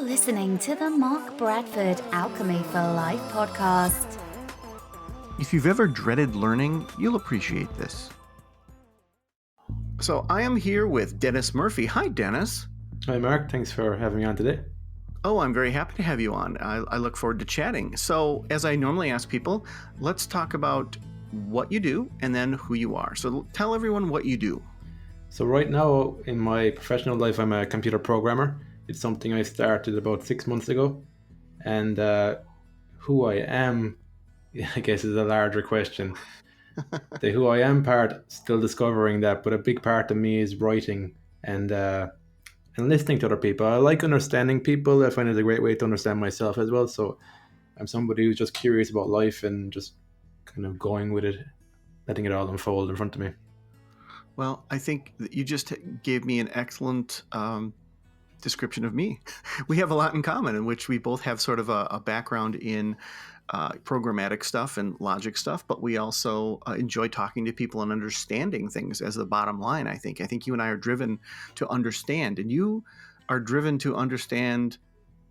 listening to the Mark Bradford Alchemy for Life podcast. If you've ever dreaded learning, you'll appreciate this. So I am here with Denis Murphy. Hi, Denis. Hi, Mark. Thanks for having me on today. Oh, I'm very happy to have you on. I look forward to chatting. So as I normally ask people, let's talk about what you do and then who you are. So tell everyone what you do. So right now in my professional life, I'm a computer programmer. It's something I started about 6 months ago. And who I am, I guess, is a larger question. The who I am part, still discovering that, but a big part of me is writing and listening to other people. I like understanding people. I find it a great way to understand myself as well. So I'm somebody who's just curious about life and just kind of going with it, letting it all unfold in front of me. Well, I think that you just gave me an excellent description of me. We have a lot in common in which we both have sort of a background in programmatic stuff and logic stuff, but we also enjoy talking to people and understanding things as the bottom line, I think. I think you and I are driven to understand, and you are driven to understand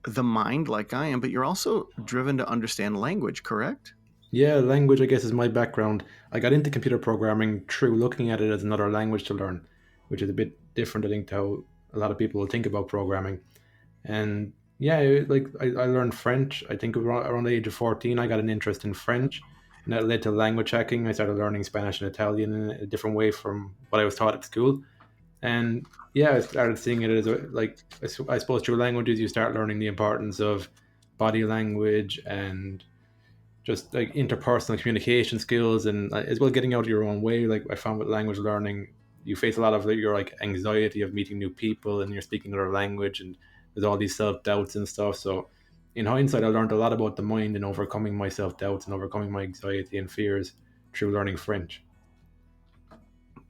the mind like I am, but you're also driven to understand language, correct? Yeah, language, I guess, is my background. I got into computer programming through looking at it as another language to learn, which is a bit different, I think, to how a lot of people will think about programming. And yeah, I learned French. I think around the age of 14, I got an interest in French, and that led to language hacking. I started learning Spanish and Italian in a different way from what I was taught at school. And yeah, I started seeing it as I suppose through languages, you start learning the importance of body language and just like interpersonal communication skills, and as well getting out of your own way. Like I found with language learning, you face a lot of your like anxiety of meeting new people and you're speaking another language, and there's all these self-doubts and stuff. So in hindsight, I learned a lot about the mind and overcoming my self-doubts and overcoming my anxiety and fears through learning French.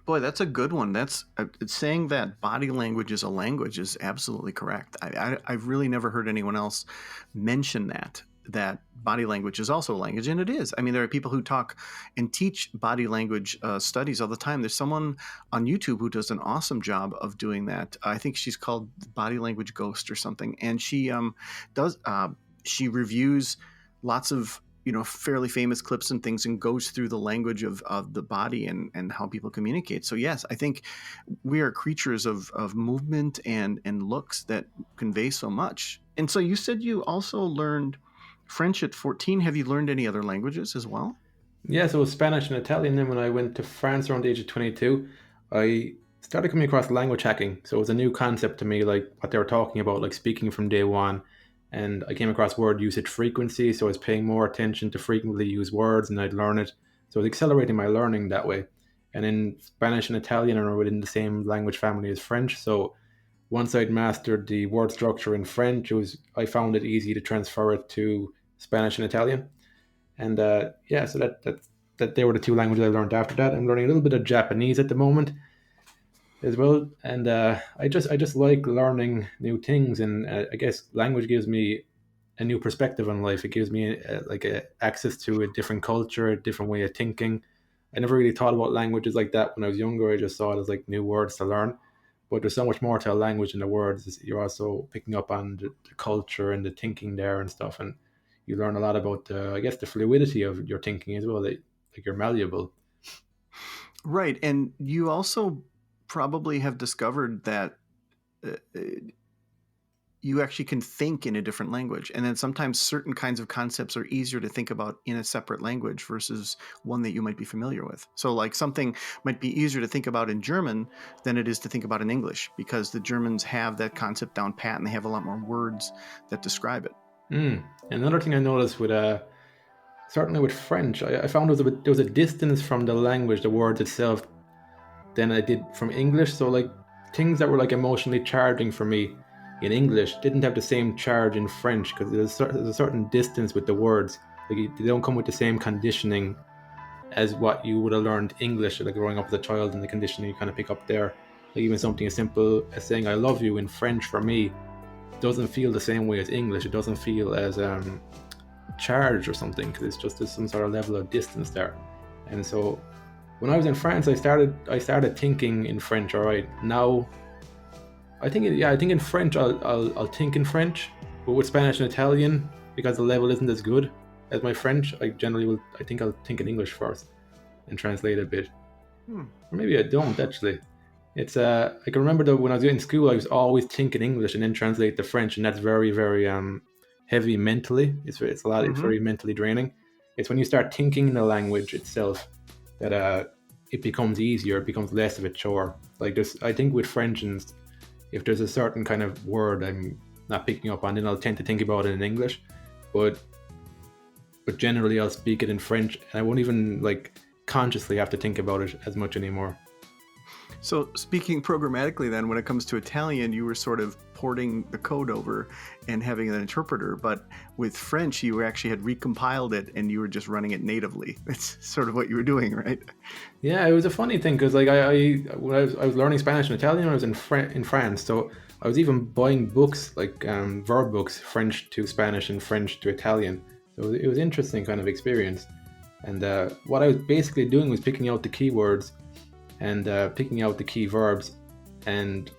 Boy, that's a good one. That's saying that body language is a language is absolutely correct. I've really never heard anyone else mention that body language is also a language, and it is. I mean, there are people who talk and teach body language studies all the time. There's someone on YouTube who does an awesome job of doing that. I think she's called Body Language Ghost or something, and she she reviews lots of fairly famous clips and things and goes through the language of the body and how people communicate. So yes, I think we are creatures of movement and looks that convey so much. And so you said you also learned French at 14. Have you learned any other languages as well? Yeah, so Spanish and Italian. Then when I went to France around the age of 22, I started coming across language hacking. So it was a new concept to me, like what they were talking about, like speaking from day one. And I came across word usage frequency. So I was paying more attention to frequently used words and I'd learn it. So it was accelerating my learning that way. And in Spanish and Italian are within the same language family as French. So once I'd mastered the word structure in French, I found it easy to transfer it to Spanish and Italian. And so that they were the two languages I learned after that. I'm learning a little bit of Japanese at the moment as well. And I just like learning new things. And I guess language gives me a new perspective on life. It gives me access to a different culture, a different way of thinking. I never really thought about languages like that when I was younger. I just saw it as like new words to learn. But there's so much more to a language than the words. You're also picking up on the culture and the thinking there and stuff. And you learn a lot about, the fluidity of your thinking as well. That like you're malleable. Right. And you also probably have discovered that you actually can think in a different language. And then sometimes certain kinds of concepts are easier to think about in a separate language versus one that you might be familiar with. So like something might be easier to think about in German than it is to think about in English, because the Germans have that concept down pat and they have a lot more words that describe it. Another thing I noticed with certainly with French, I found there was a distance from the language, the words itself, than I did from English. So like things that were like emotionally charging for me in English didn't have the same charge in French, because there's a certain distance with the words. Like they don't come with the same conditioning as what you would have learned English, like growing up as a child, and the conditioning you kind of pick up there. Like even something as simple as saying I love you in French for me doesn't feel the same way as English. It doesn't feel as charged or something, because it's just there's some sort of level of distance there. And so when I was in France, I started thinking in French. All right, now I think in French I'll think in French, But with Spanish and Italian, because the level isn't as good as my French, I think I'll think in English first and translate a bit. Or maybe I don't actually. It's I can remember that when I was in school, I was always thinking English and then translate to French, and that's very, very heavy mentally. It's a lot. It's Mm-hmm. very mentally draining. It's when you start thinking in the language itself that it becomes easier. It becomes less of a chore. Like this, I think with French, and if there's a certain kind of word I'm not picking up on, then I'll tend to think about it in English. But generally, I'll speak it in French, and I won't even like consciously have to think about it as much anymore. So speaking programmatically then, when it comes to Italian, you were sort of porting the code over and having an interpreter, but with French, you actually had recompiled it and you were just running it natively. That's sort of what you were doing, right? Yeah, it was a funny thing because like when I was learning Spanish and Italian, I was in France, so I was even buying books like verb books, French to Spanish and French to Italian. So it was interesting kind of experience. And what I was basically doing was picking out the keywords and picking out the key verbs, and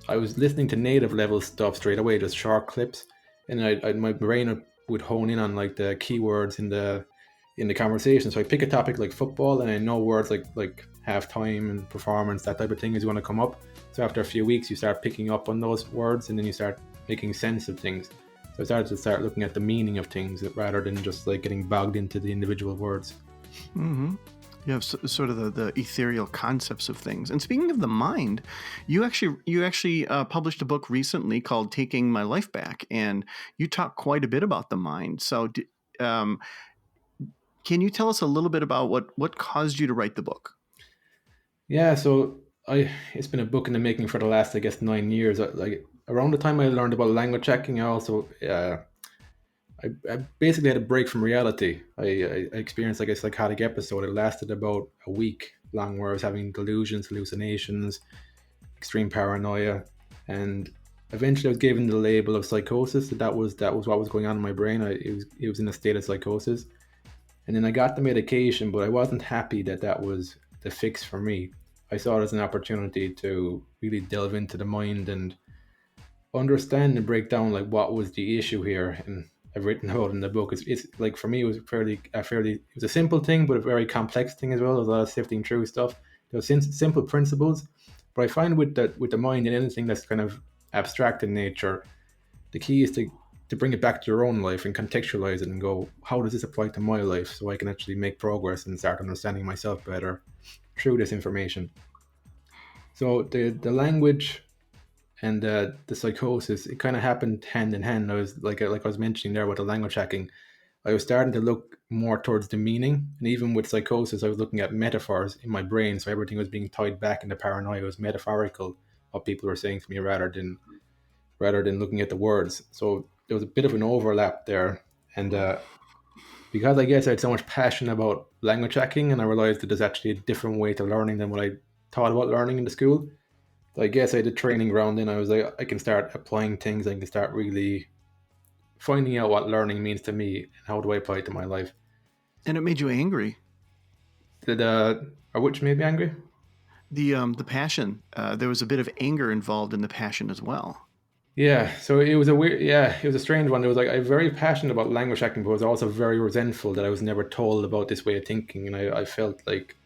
I was listening to native level stuff straight away, just short clips, and my brain would hone in on like the keywords in the conversation. So I pick a topic like football, and I know words like halftime and performance, that type of thing is going to come up. So after a few weeks, you start picking up on those words, and then you start making sense of things. So I started to start looking at the meaning of things rather than just like getting bogged into the individual words. Mm-hmm. You have sort of the ethereal concepts of things. And speaking of the mind, you actually published a book recently called "Taking My Life Back," and you talk quite a bit about the mind. So, can you tell us a little bit about what caused you to write the book? Yeah, so it's been a book in the making for the last, I guess, 9 years. Like around the time I learned about language checking, I also I basically had a break from reality. I experienced like a psychotic episode. It lasted about a week long, where I was having delusions, hallucinations, extreme paranoia, and eventually I was given the label of psychosis. That was what was going on in my brain. It was in a state of psychosis, and then I got the medication, but I wasn't happy that that was the fix for me. I saw it as an opportunity to really delve into the mind and understand and break down like what was the issue here. And I've written about it in the book. It's like for me it was it was a simple thing, but a very complex thing as well. There's a lot of sifting through stuff. There's simple principles, but I find with the mind and anything that's kind of abstract in nature, the key is to bring it back to your own life and contextualize it and go, how does this apply to my life, so I can actually make progress and start understanding myself better through this information. So the language and the psychosis, it kind of happened hand in hand. I was like I was mentioning there with the language hacking, I was starting to look more towards the meaning, and even with psychosis, I was looking at metaphors in my brain. So everything was being tied back into paranoia. It was metaphorical, what people were saying to me, rather than looking at the words. So there was a bit of an overlap there, and because I guess I had so much passion about language hacking, and I realized that there's actually a different way to learning than what I thought about learning in the school. I guess I had a training ground in. I was like, I can start applying things. I can start really finding out what learning means to me and how do I apply it to my life. And it made you angry. Or which made me angry? The passion. There was a bit of anger involved in the passion as well. Yeah, so it was it was a strange one. It was like I'm very passionate about language hacking, but I was also very resentful that I was never told about this way of thinking, and I felt like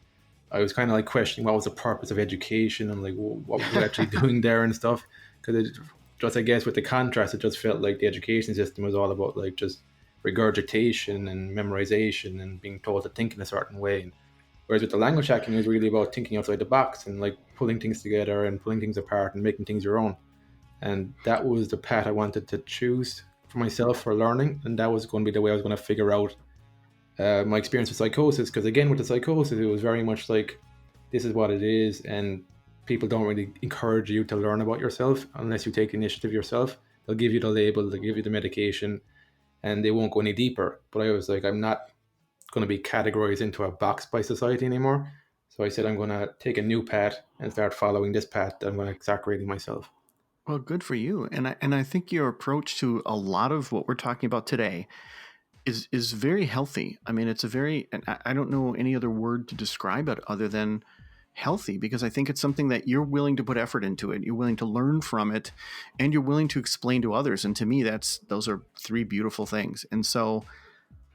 I was kind of like questioning what was the purpose of education and like what was it actually doing there and stuff. Because it just, I guess, with the contrast, it just felt like the education system was all about like just regurgitation and memorization and being told to think in a certain way. And whereas with the language hacking, it was really about thinking outside the box and like pulling things together and pulling things apart and making things your own. And that was the path I wanted to choose for myself for learning, and that was going to be the way I was going to figure out my experience with psychosis. Because again, with the psychosis, it was very much like, this is what it is, and people don't really encourage you to learn about yourself unless you take the initiative yourself. They'll give you the label, they'll give you the medication, and they won't go any deeper. But I was like, I'm not going to be categorized into a box by society anymore. So I said, I'm going to take a new path and start following this path that I'm going to start creating myself. Well, good for you. And I think your approach to a lot of what we're talking about today is very healthy. I mean, it's a very, and I don't know any other word to describe it other than healthy, because I think it's something that you're willing to put effort into it. You're willing to learn from it, and you're willing to explain to others. And to me, those are three beautiful things. And so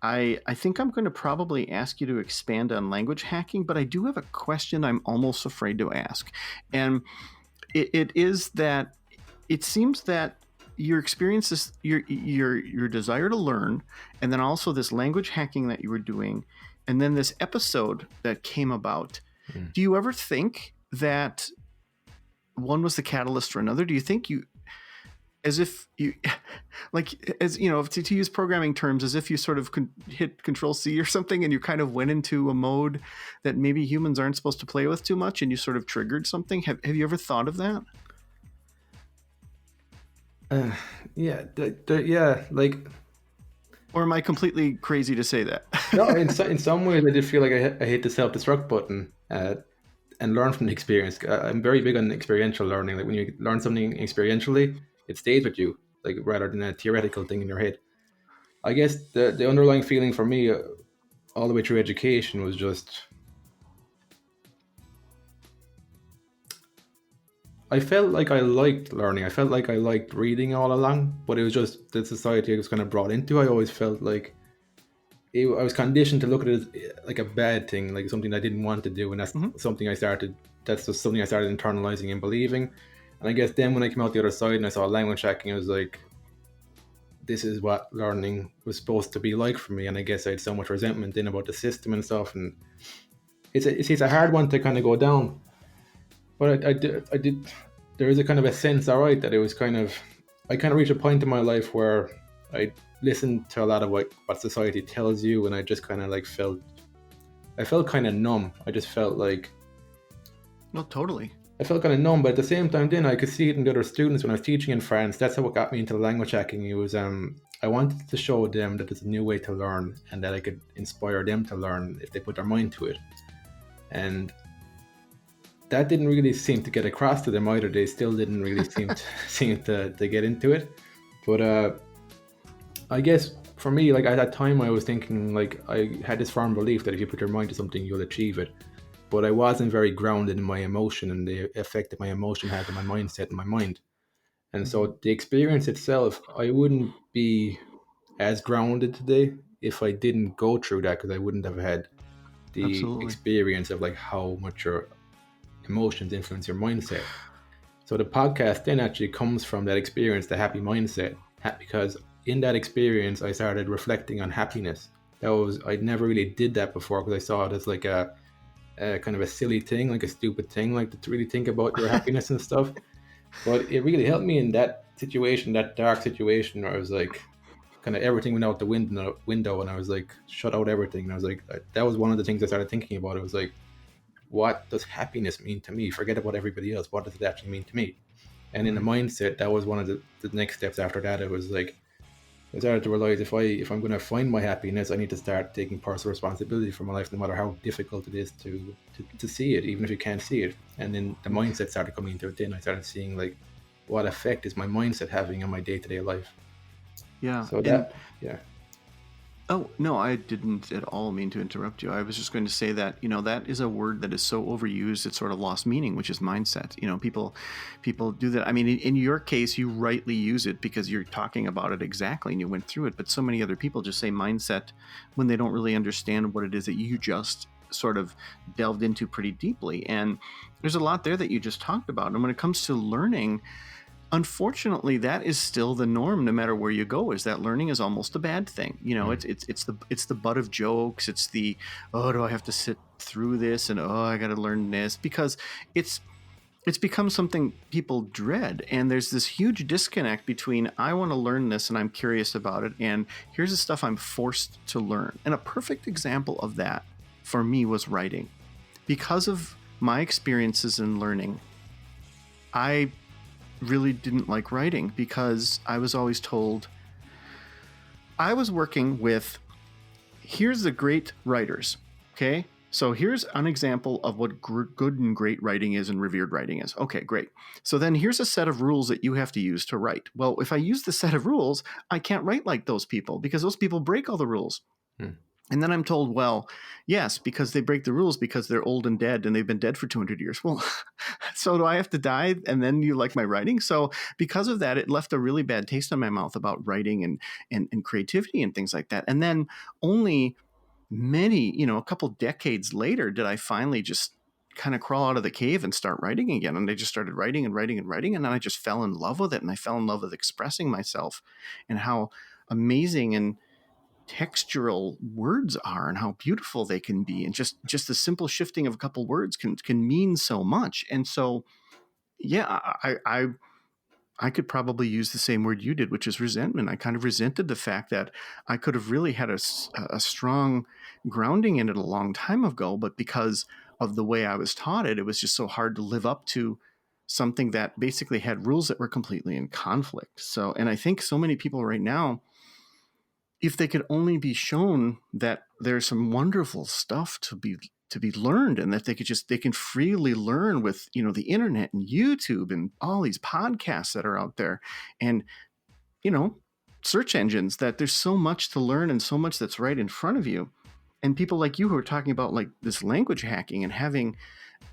I think I'm going to probably ask you to expand on language hacking, but I do have a question I'm almost afraid to ask. And it is that it seems that your experiences, your desire to learn, and then also this language hacking that you were doing, and then this episode that came about. Do you ever think that one was the catalyst for another? Do you think as if you, like, as you know, to use programming terms, as if you sort of hit Control C or something, and you kind of went into a mode that maybe humans aren't supposed to play with too much, and you sort of triggered something? Have you ever thought of that? Yeah, like. Or am I completely crazy to say that? No, in some ways, I did feel like I hit the self-destruct button and learn from the experience. I'm very big on experiential learning. Like when you learn something experientially, it stays with you, like rather than a theoretical thing in your head. I guess the underlying feeling for me all the way through education was just, I felt like I liked learning. I felt like I liked reading all along, but it was just the society I was kind of brought into. I always felt like I was conditioned to look at it as like a bad thing, like something I didn't want to do, and that's something that's just something I started internalizing and believing. And I guess then when I came out the other side and I saw language hacking, I was like, this is what learning was supposed to be like for me. And I guess I had so much resentment in about the system and stuff, and it's a hard one to kind of go down. But I did. There is a kind of a sense, all right, that it was I kind of reached a point in my life where I listened to a lot of what society tells you, and I just kind of like I felt kind of numb. I just felt like, no, totally. I felt kind of numb, but at the same time, then I could see it in the other students when I was teaching in France. That's what got me into language hacking. It was I wanted to show them that there's a new way to learn, and that I could inspire them to learn if they put their mind to it. And that didn't really seem to get across to them either. They still didn't really seem to get into it. But I guess for me, like at that time, I was thinking, like, I had this firm belief that if you put your mind to something, you'll achieve it. But I wasn't very grounded in my emotion and the effect that my emotion had on my mindset and my mind. And so the experience itself, I wouldn't be as grounded today if I didn't go through that, because I wouldn't have had the experience of like how much your emotions influence your mindset. So the podcast then actually comes from that experience, the happy mindset, because in that experience I started reflecting on happiness. I never really did that before, because I saw it as like a kind of a silly thing, like a stupid thing, like to really think about your happiness and stuff. But it really helped me in that situation, that dark situation, where I was like, kind of everything went out the window, and I was like, shut out everything. And I was like, that was one of the things I started thinking about. It was like, what does happiness mean to me? Forget about everybody else. What does it actually mean to me? And in the mindset, that was one of the next steps after that. It was like, I started to realize if I'm going to find my happiness, I need to start taking personal responsibility for my life, no matter how difficult it is to see it, even if you can't see it. And then the mindset started coming into it. Then I started seeing like, what effect is my mindset having on my day-to-day life? Yeah. So that, yeah. Oh, no, I didn't at all mean to interrupt you. I was just going to say that, that is a word that is so overused, it's sort of lost meaning, which is mindset. People do that. I mean, in your case, you rightly use it because you're talking about it exactly and you went through it. But so many other people just say mindset when they don't really understand what it is that you just sort of delved into pretty deeply. And there's a lot there that you just talked about. And when it comes to learning, unfortunately, that is still the norm, no matter where you go, is that learning is almost a bad thing. It's the butt of jokes. It's the, oh, do I have to sit through this? And, oh, I got to learn this, because it's become something people dread. And there's this huge disconnect between, I want to learn this and I'm curious about it, and here's the stuff I'm forced to learn. And a perfect example of that for me was writing. Because of my experiences in learning, I really didn't like writing, because I was always told, I was working with, here's the great writers, okay? So here's an example of what good and great writing is and revered writing is. Okay, great. So then here's a set of rules that you have to use to write. Well, if I use the set of rules, I can't write like those people, because those people break all the rules. And then I'm told, well, yes, because they break the rules because they're old and dead and they've been dead for 200 years. Well, so do I have to die and then you like my writing? So because of that, it left a really bad taste in my mouth about writing and creativity and things like that. And then only a couple decades later, did I finally just kind of crawl out of the cave and start writing again. And I just started writing and writing and writing. And then I just fell in love with it. And I fell in love with expressing myself and how amazing and textural words are and how beautiful they can be, and just the simple shifting of a couple words can mean so much. And so yeah, I could probably use the same word you did, which is resentment. I kind of resented the fact that I could have really had a strong grounding in it a long time ago, but because of the way I was taught it, it was just so hard to live up to something that basically had rules that were completely in conflict. So, and I think so many people right now, if they could only be shown that there's some wonderful stuff to be learned, and that they can freely learn with the internet and YouTube and all these podcasts that are out there, and search engines, that there's so much to learn and so much that's right in front of you. And people like you who are talking about like this language hacking and having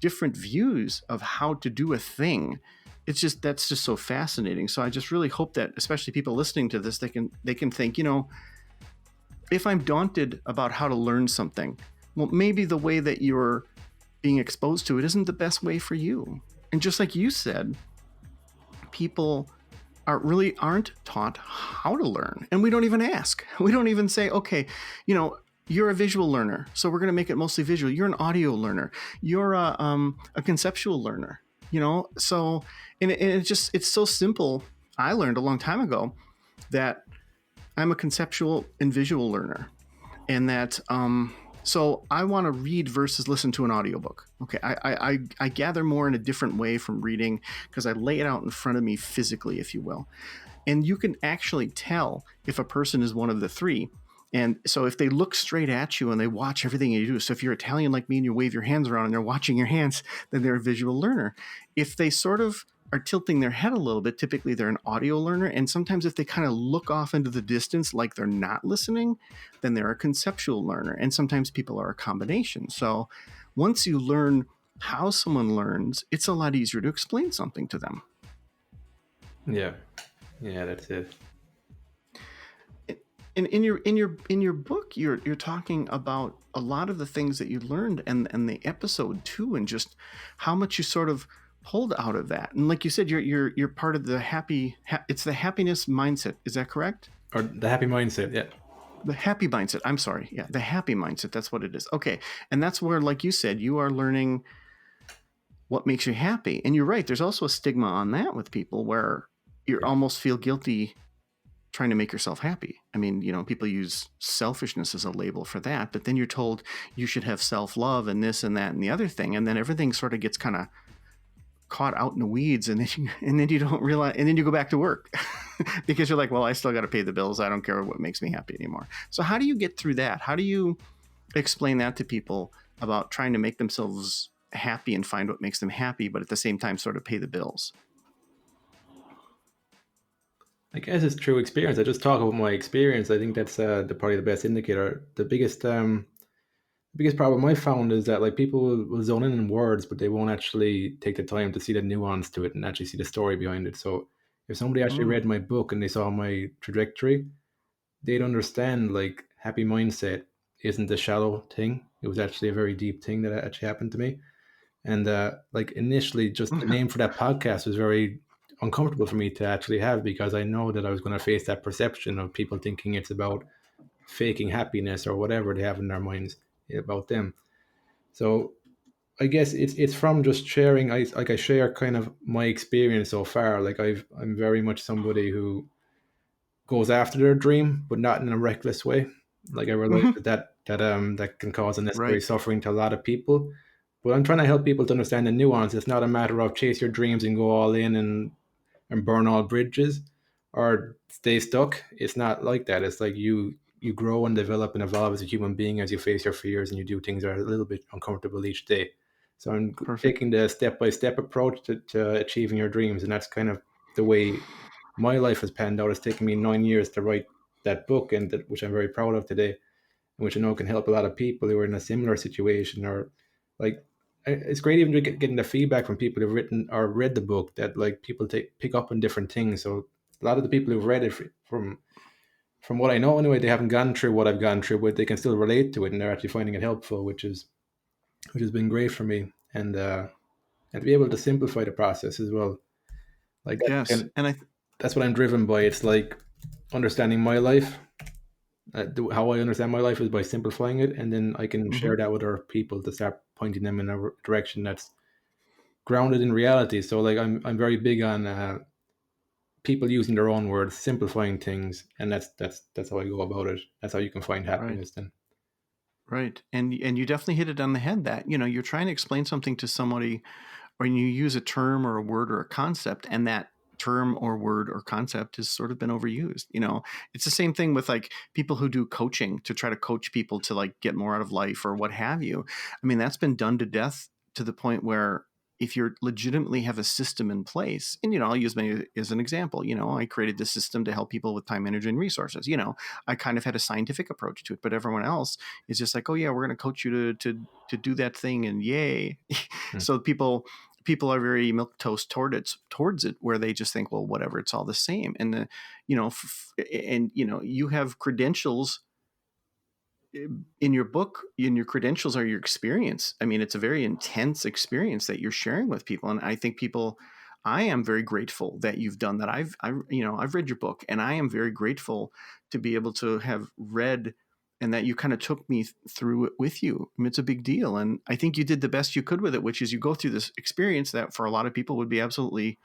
different views of how to do a thing, that's just so fascinating. So I just really hope that, especially people listening to this, they can think, if I'm daunted about how to learn something, well, maybe the way that you're being exposed to it isn't the best way for you. And just like you said, people aren't taught how to learn. And we don't even ask. We don't even say, okay, you're a visual learner, so we're going to make it mostly visual. You're an audio learner. You're a conceptual learner, So, and it's so simple. I learned a long time ago that I'm a conceptual and visual learner, and that so I want to read versus listen to an audiobook. Okay, I gather more in a different way from reading because I lay it out in front of me physically, if you will, and you can actually tell if a person is one of the three. And so if they look straight at you and they watch everything you do, so if you're Italian like me and you wave your hands around and they're watching your hands, then they're a visual learner. If they sort of are tilting their head a little bit, typically they're an audio learner. And sometimes if they kind of look off into the distance like they're not listening, then they're a conceptual learner. And sometimes people are a combination. So once you learn how someone learns, it's a lot easier to explain something to them. Yeah, that's it. In your book, you're talking about a lot of the things that you learned, and the episode too, and just how much you sort of pulled out of that. And like you said, you're part of the it's the happiness mindset. Is that correct? Or the happy mindset, yeah. The happy mindset. I'm sorry. Yeah, the happy mindset. That's what it is. Okay, and that's where, like you said, you are learning what makes you happy. And you're right. There's also a stigma on that with people where you almost feel guilty trying to make yourself happy. I mean, people use selfishness as a label for that, but then you're told you should have self-love and this and that and the other thing, and then everything sort of gets kind of caught out in the weeds, and then you don't realize, and then you go back to work because you're like, well, I still got to pay the bills. I don't care what makes me happy anymore. So how do you get through that? How do you explain that to people about trying to make themselves happy and find what makes them happy, but at the same time sort of pay the bills? I guess it's true experience. I just talk about my experience. I think that's probably the best indicator. The biggest problem I found is that like people will zone in words, but they won't actually take the time to see the nuance to it and actually see the story behind it. So if somebody actually read my book and they saw my trajectory, they'd understand like happy mindset isn't a shallow thing. It was actually a very deep thing that actually happened to me. And like initially, just the name for that podcast was very uncomfortable for me to actually have, because I know that I was going to face that perception of people thinking it's about faking happiness or whatever they have in their minds about them. So I guess it's from just sharing. I share kind of my experience so far. Like I'm very much somebody who goes after their dream, but not in a reckless way. Like I realize that can cause unnecessary suffering to a lot of people. But I'm trying to help people to understand the nuance. It's not a matter of chase your dreams and go all in and burn all bridges or stay stuck. It's not like that. It's like you grow and develop and evolve as a human being as you face your fears and you do things that are a little bit uncomfortable each day. So I'm taking the step-by-step approach to achieving your dreams. And that's kind of the way my life has panned out. It's taken me 9 years to write that book, and which I'm very proud of today. which I know can help a lot of people who are in a similar situation. Or like, it's great even getting the feedback from people who've written or read the book, that like people pick up on different things. So a lot of the people who've read it, from what I know anyway, they haven't gone through what I've gone through, but they can still relate to it, and they're actually finding it helpful, which has been great for me. And to be able to simplify the process as well, like Yes, and that's what I'm driven by. It's like understanding my life. How I understand my life is by simplifying it, and then I can mhm. share that with other people to start pointing them in a direction that's grounded in reality. So like I'm very big on people using their own words, simplifying things, and that's how I go about it. That's how you can find Right. happiness then. Right. And you definitely hit it on the head that, you're trying to explain something to somebody, or you use a term or a word or a concept, and that term or word or concept has sort of been overused. It's the same thing with like people who do coaching to try to coach people to like get more out of life or what have you. I mean, that's been done to death, to the point where if you legitimately have a system in place, and I'll use me as an example. I created this system to help people with time, energy, and resources. I kind of had a scientific approach to it, but everyone else is just like, oh yeah, we're going to coach you to do that thing, and yay. Hmm. So people are very milquetoast towards it, where they just think, well, whatever, it's all the same. And you have credentials in your book, and your credentials are your experience. I mean, it's a very intense experience that you're sharing with people, and I think I am very grateful that you've done that. I've read your book, and I am very grateful to be able to have read, and that you kind of took me through it with you. I mean, it's a big deal, and I think you did the best you could with it, which is you go through this experience that for a lot of people would be absolutely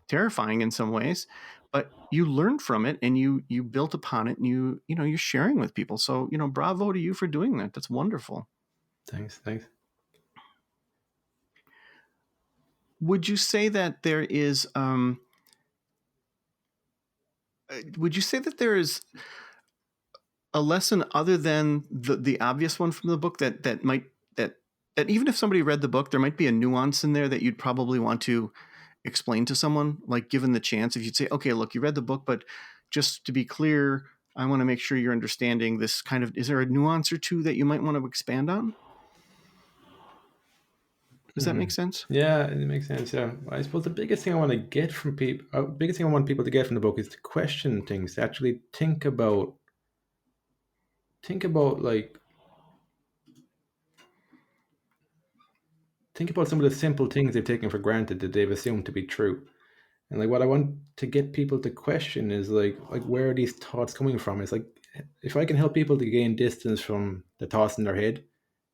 terrifying in some ways, but you learned from it, and you built upon it, and you're sharing with people. So bravo to you for doing that. That's wonderful. Thanks. Would you say that there is a lesson other than the obvious one from the book, that might that even if somebody read the book, there might be a nuance in there that you'd probably want to explain to someone, like given the chance, if you'd say, okay, look, you read the book, but just to be clear, I want to make sure you're understanding this kind of, is there a nuance or two that you might want to expand on? Does that make sense? Yeah, it makes sense. Yeah, I suppose the biggest thing I want to get from people, biggest thing I want people to get from the book is to question things, to actually think about like think about some of the simple things they've taken for granted that they've assumed to be true. And like what I want to get people to question is like where are these thoughts coming from? It's like if I can help people to gain distance from the thoughts in their head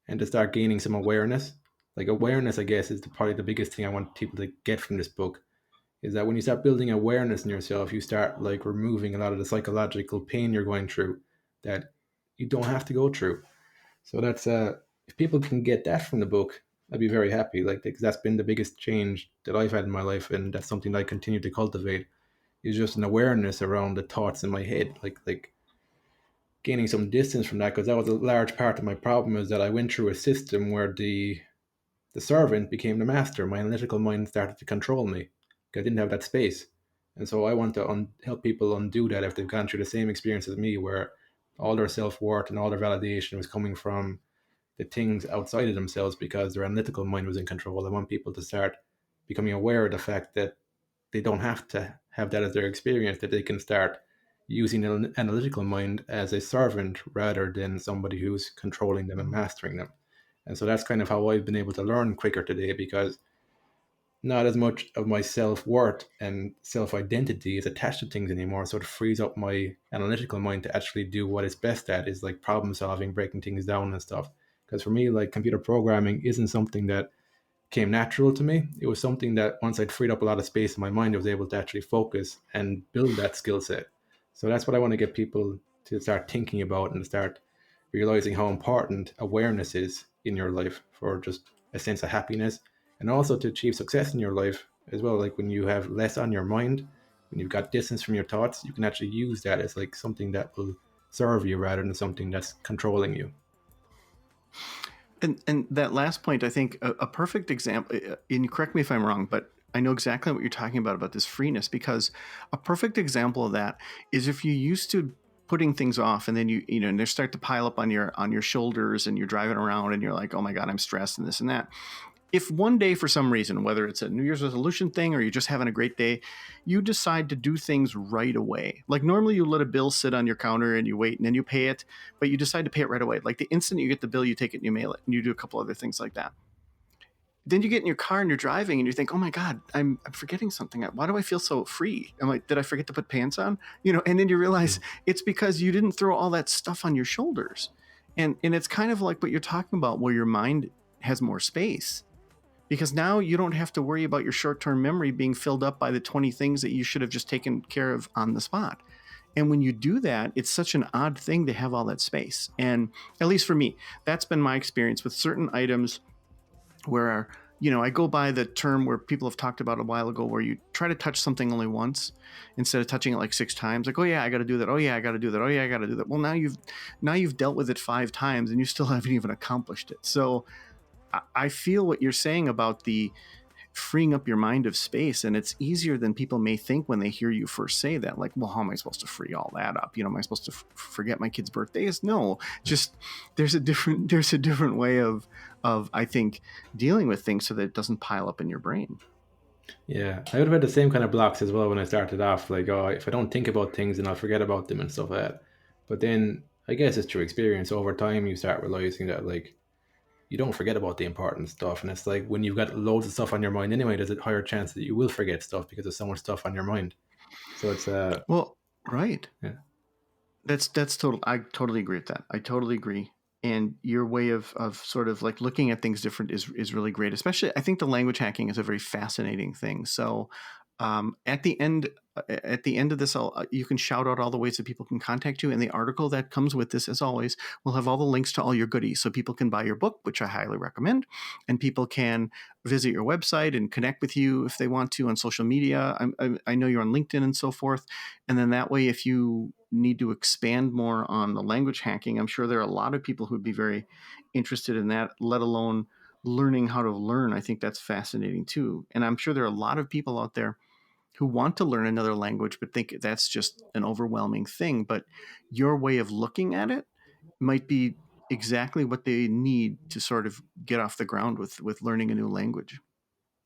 and to start gaining some awareness. Like awareness, I guess, is probably the biggest thing I want people to get from this book. Is that when you start building awareness in yourself, you start like removing a lot of the psychological pain you're going through that you don't have to go through. So that's if people can get that from the book, I'd be very happy. Like because that's been the biggest change that I've had in my life, and that's something that I continue to cultivate. Is just an awareness around the thoughts in my head, like gaining some distance from that, because that was a large part of my problem. Is that I went through a system where the servant became the master. My analytical mind started to control me because I didn't have that space. And so I want to help people undo that if they've gone through the same experience as me, where all their self worth and all their validation was coming from the things outside of themselves because their analytical mind was in control. I want people to start becoming aware of the fact that they don't have to have that as their experience, that they can start using an analytical mind as a servant rather than somebody who's controlling them and mastering them. And so that's kind of how I've been able to learn quicker today, because not as much of my self worth and self identity is attached to things anymore. So it frees up my analytical mind to actually do what it's best at, is like problem solving, breaking things down and stuff. Because for me, like computer programming isn't something that came natural to me. It was something that once I'd freed up a lot of space in my mind, I was able to actually focus and build that skill set. So that's what I want to get people to start thinking about and start realizing how important awareness is in your life for just a sense of happiness and also to achieve success in your life as well. Like when you have less on your mind, when you've got distance from your thoughts, you can actually use that as like something that will serve you rather than something that's controlling you. And that last point, I think a perfect example, and correct me if I'm wrong, but I know exactly what you're talking about this freeness, because a perfect example of that is if you used to putting things off, and then and they start to pile up on your shoulders, and you're driving around and you're like, oh my God, I'm stressed and this and that. If one day, for some reason, whether it's a New Year's resolution thing or you're just having a great day, you decide to do things right away. Like normally you let a bill sit on your counter and you wait and then you pay it, but you decide to pay it right away. Like the instant you get the bill, you take it and you mail it, and you do a couple other things like that. Then you get in your car and you're driving and you think, oh my God, I'm forgetting something. Why do I feel so free? I'm like, did I forget to put pants on? And then you realize it's because you didn't throw all that stuff on your shoulders. And it's kind of like what you're talking about, where your mind has more space. Because now you don't have to worry about your short-term memory being filled up by the 20 things that you should have just taken care of on the spot. And when you do that, it's such an odd thing to have all that space. And at least for me, that's been my experience with certain items where, I go by the term where people have talked about a while ago, where you try to touch something only once instead of touching it like 6 times. Like, oh yeah, I got to do that. Oh yeah, I got to do that. Oh yeah, I got to do that. Well, now you've dealt with it 5 times and you still haven't even accomplished it. So I feel what you're saying about the freeing up your mind of space, and it's easier than people may think when they hear you first say that. Like, well, how am I supposed to free all that up? Am I supposed to forget my kids' birthdays? No, just there's a different way of I think dealing with things so that it doesn't pile up in your brain. Yeah, I would have had the same kind of blocks as well when I started off. Like, oh, if I don't think about things, then I'll forget about them and stuff like that. But then I guess it's through experience. Over time, you start realizing that like you don't forget about the important stuff. And it's like when you've got loads of stuff on your mind anyway, there's a higher chance that you will forget stuff because there's so much stuff on your mind. So it's well, right. Yeah. That's total. I totally agree with that. I totally agree. And your way of sort of like looking at things different is really great. Especially, I think the language hacking is a very fascinating thing. So at the end of this, you can shout out all the ways that people can contact you. And the article that comes with this, as always, will have all the links to all your goodies. So people can buy your book, which I highly recommend. And people can visit your website and connect with you if they want to on social media. I know you're on LinkedIn and so forth. And then that way, if you need to expand more on the language hacking, I'm sure there are a lot of people who would be very interested in that, let alone learning how to learn. I think that's fascinating too. And I'm sure there are a lot of people out there who want to learn another language but think that's just an overwhelming thing. But your way of looking at it might be exactly what they need to sort of get off the ground with learning a new language.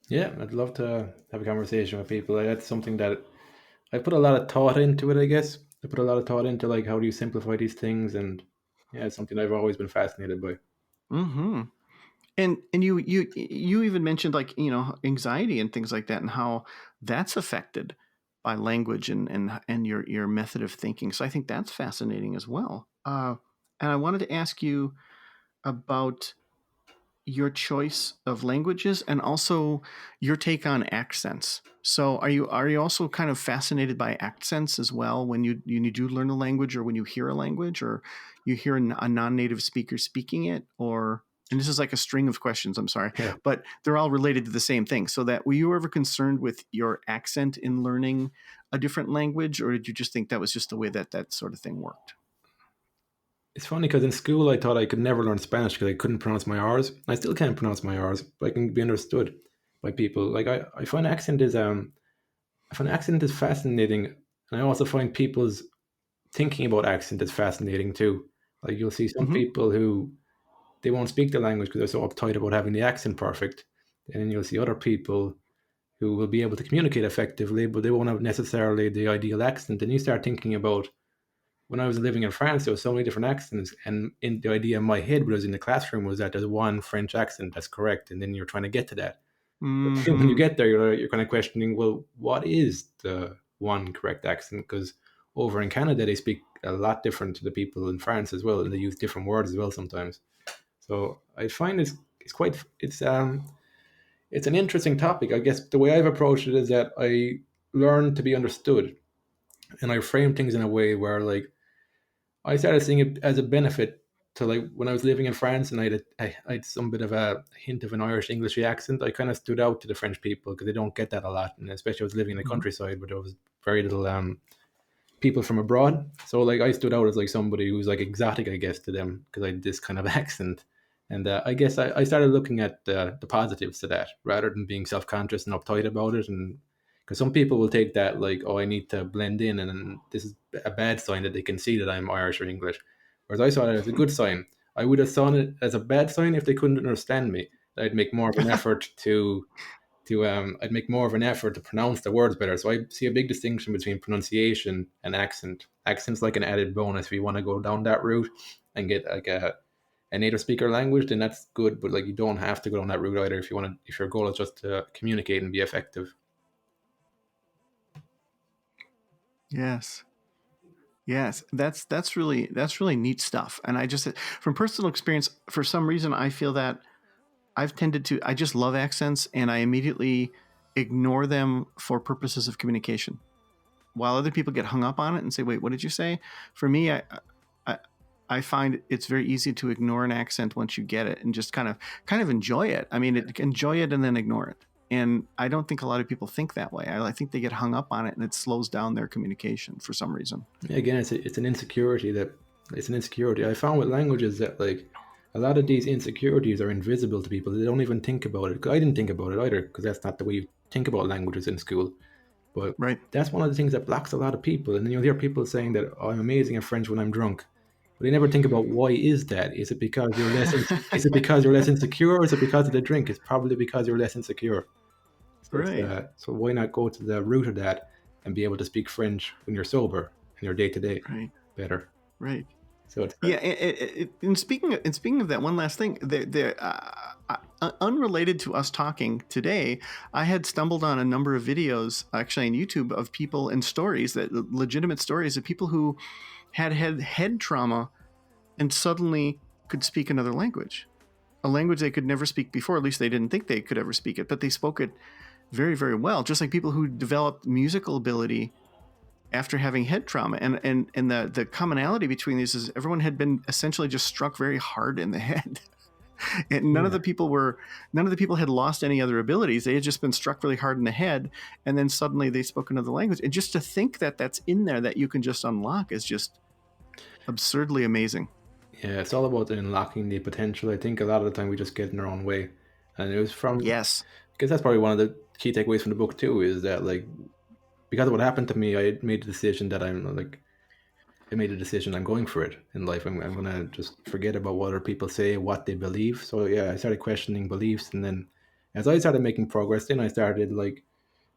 Yeah, I'd love to have a conversation with people. That's something that I put a lot of thought into it, I guess. I put a lot of thought into like how do you simplify these things, and yeah, it's something I've always been fascinated by. Mm-hmm. And you even mentioned like, anxiety and things like that, and how that's affected by language and your method of thinking. So I think that's fascinating as well. And I wanted to ask you about your choice of languages and also your take on accents. So are you also kind of fascinated by accents as well when you do learn a language, or when you hear a language, or you hear a non-native speaker speaking it? Or, and this is like a string of questions, I'm sorry, Yeah. but they're all related to the same thing. So that, were you ever concerned with your accent in learning a different language, or did you just think that was just the way that sort of thing worked? It's funny because in school I thought I could never learn Spanish because I couldn't pronounce my R's. I still can't pronounce my R's, but I can be understood by people. Like I find accent is fascinating, and I also find people's thinking about accent is fascinating too. Like you'll see some Mm-hmm. people who they won't speak the language because they're so uptight about having the accent perfect, and then you'll see other people who will be able to communicate effectively, but they won't have necessarily the ideal accent. And you start thinking about when I was living in France, there was so many different accents, and in the idea in my head when I was in the classroom was that there's one French accent that's correct, and then you're trying to get to that. But when you Mm-hmm. get there, you're kind of questioning, well, what is the one correct accent? Because over in Canada, they speak a lot different to the people in France as well, and they use different words as well sometimes. So I find it's an interesting topic. I guess the way I've approached it is that I learn to be understood, and I frame things in a way where like I started seeing it as a benefit to like when I was living in France and I had some bit of a hint of an Irish Englishy accent. I kind of stood out to the French people because they don't get that a lot, and especially I was living in the Mm-hmm. countryside where there was very little people from abroad. So like I stood out as like somebody who's like exotic, I guess, to them because I had this kind of accent. And I guess I started looking at the positives to that rather than being self conscious and uptight about it and Because some people will take that like, oh, I need to blend in, and then this is a bad sign that they can see that I'm Irish or English. Whereas I saw it as a good sign. I would have seen it as a bad sign if they couldn't understand me. I'd make more of an effort I'd make more of an effort to pronounce the words better. So I see a big distinction between pronunciation and accent. Accent's like an added bonus if you want to go down that route and get like a native speaker language, then that's good. But like you don't have to go down that route either if you want to. If your goal is just to communicate and be effective. Yes. Yes, that's really neat stuff. And I just, from personal experience, for some reason, I feel that I just love accents, and I immediately ignore them for purposes of communication. While other people get hung up on it and say, "Wait, what did you say?" For me, I find it's very easy to ignore an accent once you get it and just kind of enjoy it. I mean, enjoy it and then ignore it. And I don't think a lot of people think that way. I think they get hung up on it, and it slows down their communication for some reason. Again, it's an insecurity I found with languages that like a lot of these insecurities are invisible to people. They don't even think about it. I didn't think about it either, because that's not the way you think about languages in school. But right. That's one of the things that blocks a lot of people. And then you'll hear people saying that, oh, I'm amazing at French when I'm drunk. But they never think about, why is that? Is it because you're less is it because you're less insecure, or is it because of the drink? It's probably because you're less insecure. So, right. So why not go to the root of that and be able to speak French when you're sober in your day-to-day better? Right. So it's and speaking of that, one last thing, unrelated to us talking today, I had stumbled on a number of videos actually on YouTube of people and stories, that legitimate stories of people who had head trauma and suddenly could speak another language, a language they could never speak before. At least they didn't think they could ever speak it, but they spoke it very, very well. Just like people who developed musical ability after having head trauma. And the commonality between these is everyone had been essentially just struck very hard in the head. And none of the people had lost any other abilities. They had just been struck really hard in the head, and then suddenly they spoke another language. And just to think that that's in there, that you can just unlock, is just absurdly amazing. Yeah, it's all about unlocking the potential. I think a lot of the time we just get in our own way. And it was from... Yes. Because that's probably one of the key takeaways from the book too, is that like, because of what happened to me, I made the decision that I'm going for it in life. I'm going to just forget about what other people say, what they believe. So yeah, I started questioning beliefs. And then as I started making progress, then I started like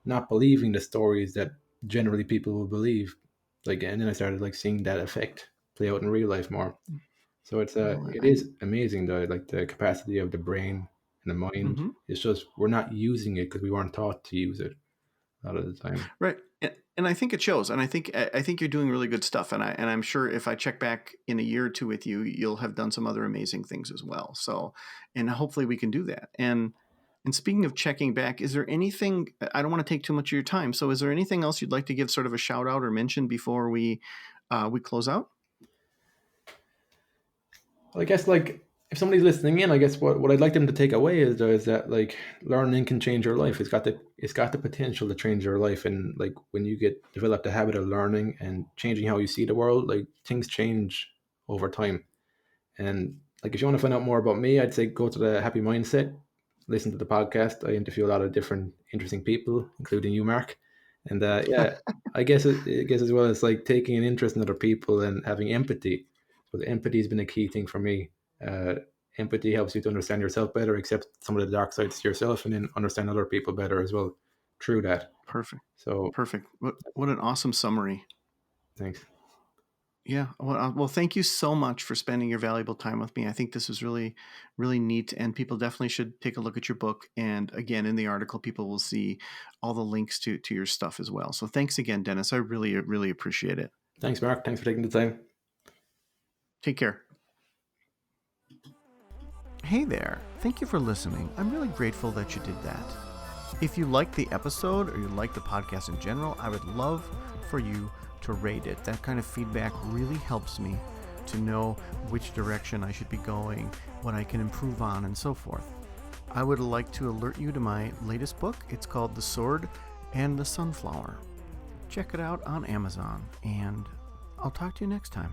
not believing the stories that generally people will believe. Like, and then I started like seeing that effect play out in real life more. So it is amazing though, like the capacity of the brain and the mind. Mm-hmm. It's just we're not using it because we weren't taught to use it a lot of the time. Right. And I think it shows. And I think you're doing really good stuff. And I'm sure if I check back in a year or two with you, you'll have done some other amazing things as well. So, and hopefully we can do that. And speaking of checking back, is there anything, I don't want to take too much of your time, so is there anything else you'd like to give sort of a shout out or mention before we close out? Well, I guess like if somebody's listening in, I guess what I'd like them to take away is that like learning can change your life. It's got the potential to change your life. And like when you develop the habit of learning and changing how you see the world, like things change over time. And like if you want to find out more about me, I'd say go to the Happy Mindset, listen to the podcast. I interview a lot of different interesting people, including you, Mark. And yeah, I guess as well as like taking an interest in other people and having empathy. But empathy has been a key thing for me. Empathy helps you to understand yourself better, accept some of the dark sides to yourself, and then understand other people better as well through that. Perfect. So perfect. What an awesome summary. Thanks. Yeah. Well, thank you so much for spending your valuable time with me. I think this is really, really neat, and people definitely should take a look at your book. And again, in the article, people will see all the links to your stuff as well. So thanks again, Dennis. I really, really appreciate it. Thanks, Mark. Thanks for taking the time. Take care. Hey there. Thank you for listening. I'm really grateful that you did that. If you liked the episode or you like the podcast in general, I would love for you to rate it. That kind of feedback really helps me to know which direction I should be going, what I can improve on, and so forth. I would like to alert you to my latest book. It's called The Sword and the Sunflower. Check it out on Amazon, and I'll talk to you next time.